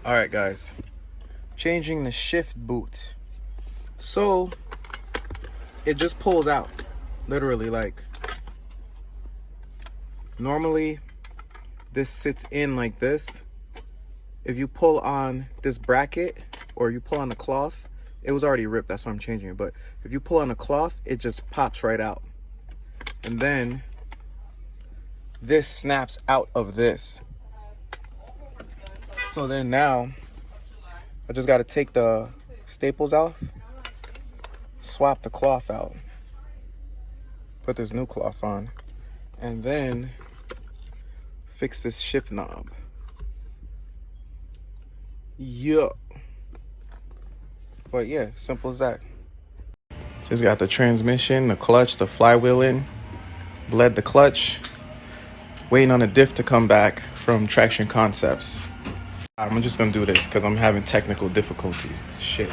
All right, guys, changing the shift boot. So it just pulls out, literally. Like, normally this sits in like this. If you pull on this bracket or you pull on the cloth, it was already ripped, that's why I'm changing it, but if you pull on the cloth, it just pops right out. And then this snaps out of this. So then now I just got to take the staples off, swap the cloth out, put this new cloth on, and then fix this shift knob. Yeah. But yeah, simple as that. Just got the transmission, the clutch, the flywheel in, bled the clutch, waiting on the diff to come back from Traction Concepts. I'm just gonna do this because I'm having technical difficulties. Shit.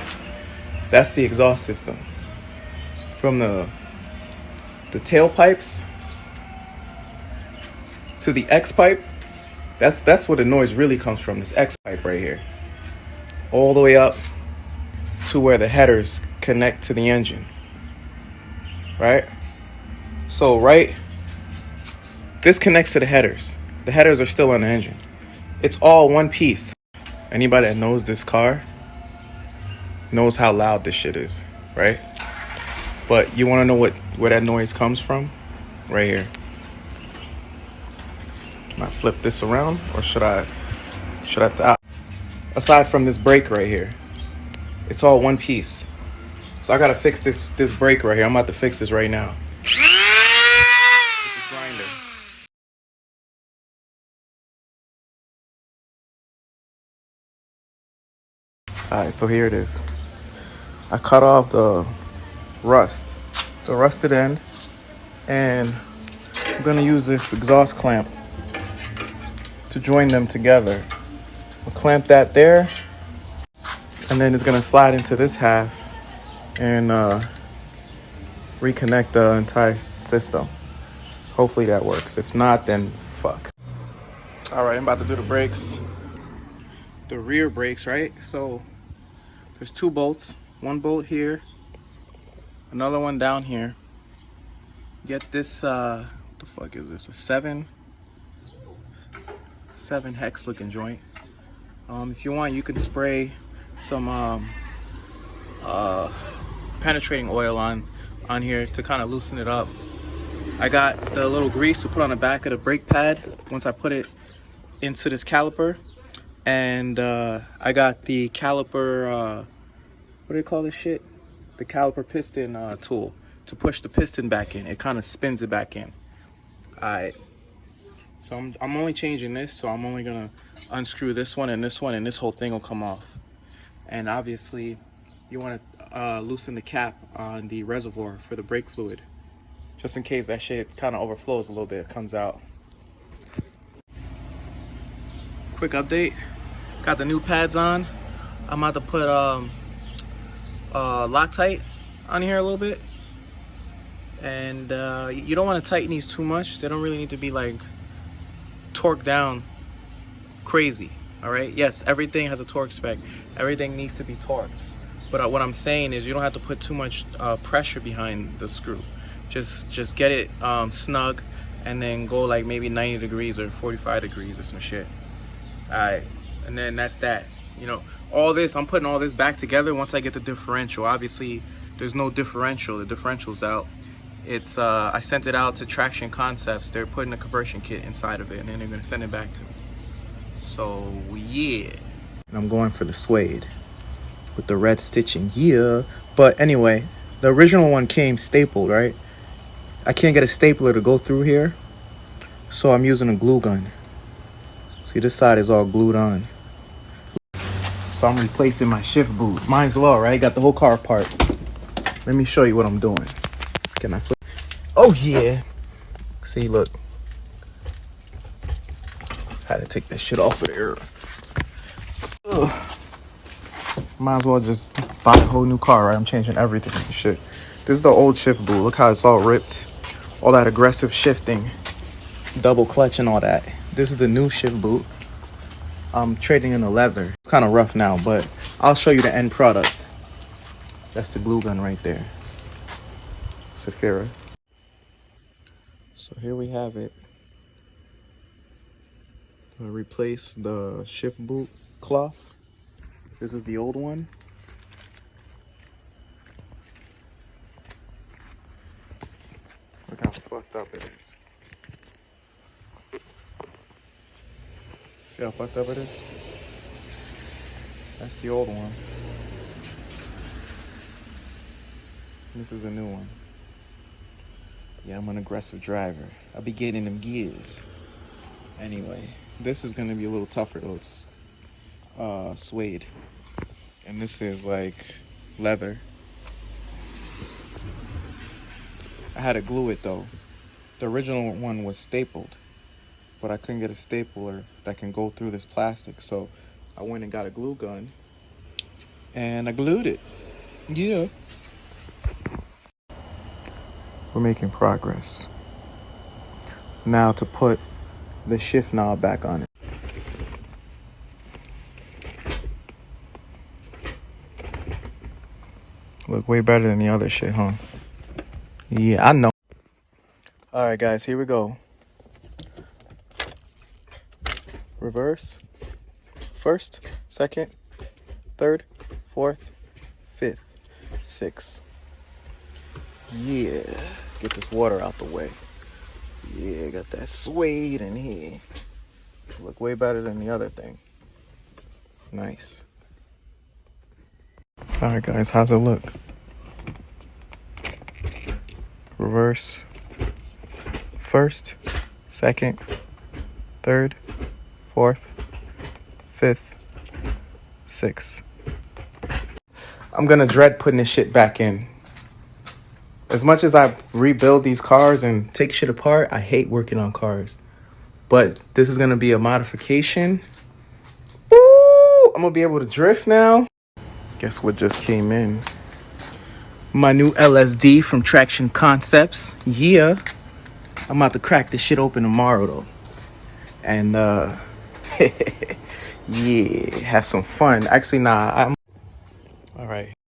That's the exhaust system. From the tailpipes to the X pipe, that's where the noise really comes from, this X pipe right here. All the way up to where the headers connect to the engine. Right? So this connects to the headers. The headers are still on the engine. It's all one piece. Anybody that knows this car knows how loud this shit is, right? But you want to know where that noise comes from? Right here. Can I flip this around, or should I aside from this brake right here, it's all one piece. So I gotta fix this brake right here. I'm about to fix this right now. This is grinder. Alright, so here it is. I cut off the rusted end, and I'm gonna use this exhaust clamp to join them together. I'll clamp that there, and then it's gonna slide into this half and reconnect the entire system. So hopefully that works. If not, then fuck. All right, I'm about to do the brakes. The rear brakes, right? So there's two bolts. One bolt here, another one down here. Get this, what the fuck is this? A 7 hex looking joint. If you want, you can spray some penetrating oil on here to kind of loosen it up. I got the little grease to put on the back of the brake pad once I put it into this caliper, and I got the caliper what do you call this shit? The caliper piston tool to push the piston back in. It kind of spins it back in. Alright, so I'm only changing this, so I'm only gonna unscrew this one, and this whole thing will come off. And obviously you want to loosen the cap on the reservoir for the brake fluid, just in case that shit kind of overflows a little bit, it comes out. Quick update, got the new pads on. I'm about to put Loctite on here a little bit, and you don't want to tighten these too much. They don't really need to be like torqued down crazy. All right, yes, everything has a torque spec, everything needs to be torqued, but what I'm saying is you don't have to put too much pressure behind the screw. Just get it snug, and then go like maybe 90 degrees or 45 degrees or some shit. All right, and then that's that. You know, all this, I'm putting all this back together once I get the differential. Obviously there's no differential, the differential's out. It's I sent it out to Traction Concepts. They're putting a conversion kit inside of it, and then they're gonna send it back to me. So yeah, and I'm going for the suede with the red stitching. Yeah, but anyway, the original one came stapled, right? I can't get a stapler to go through here, so I'm using a glue gun. See, this side is all glued on. So I'm replacing my shift boot. Might as well, right? Got the whole car apart. Let me show you what I'm doing. Can I flip? Oh yeah. See, look. Had to take that shit off of there. Ugh. Might as well just buy a whole new car, right? I'm changing everything and shit. This is the old shift boot. Look how it's all ripped. All that aggressive shifting. Double clutch and all that. This is the new shift boot. I'm trading in the leather. kind of rough now, but I'll show you the end product. That's the glue gun right there. Saphira. So here we have it. Replace the shift boot cloth. This is the old one. Look how fucked up it is. See how fucked up it is? That's the old one. This is a new one. Yeah, I'm an aggressive driver. I'll be getting them gears. Anyway, this is gonna be a little tougher though. It's suede. And this is like leather. I had to glue it though. The original one was stapled, but I couldn't get a stapler that can go through this plastic. So I went and got a glue gun and I glued it. Yeah. We're making progress. Now to put the shift knob back on it. Look way better than the other shit, huh? Yeah, I know. All right, guys, here we go. Reverse. First, second, third, fourth, fifth, sixth. Yeah, get this water out the way. Yeah, got that suede in here. Look way better than the other thing. Nice. All right, guys, how's it look? Reverse. First, second, third, fourth, fifth, sixth. I'm gonna dread putting this shit back in. As much as I rebuild these cars and take shit apart, I hate working on cars. But this is gonna be a modification. Woo! I'm gonna be able to drift now. Guess what just came in? My new LSD from Traction Concepts. Yeah. I'm about to crack this shit open tomorrow though. And yeah, have some fun. Actually, nah,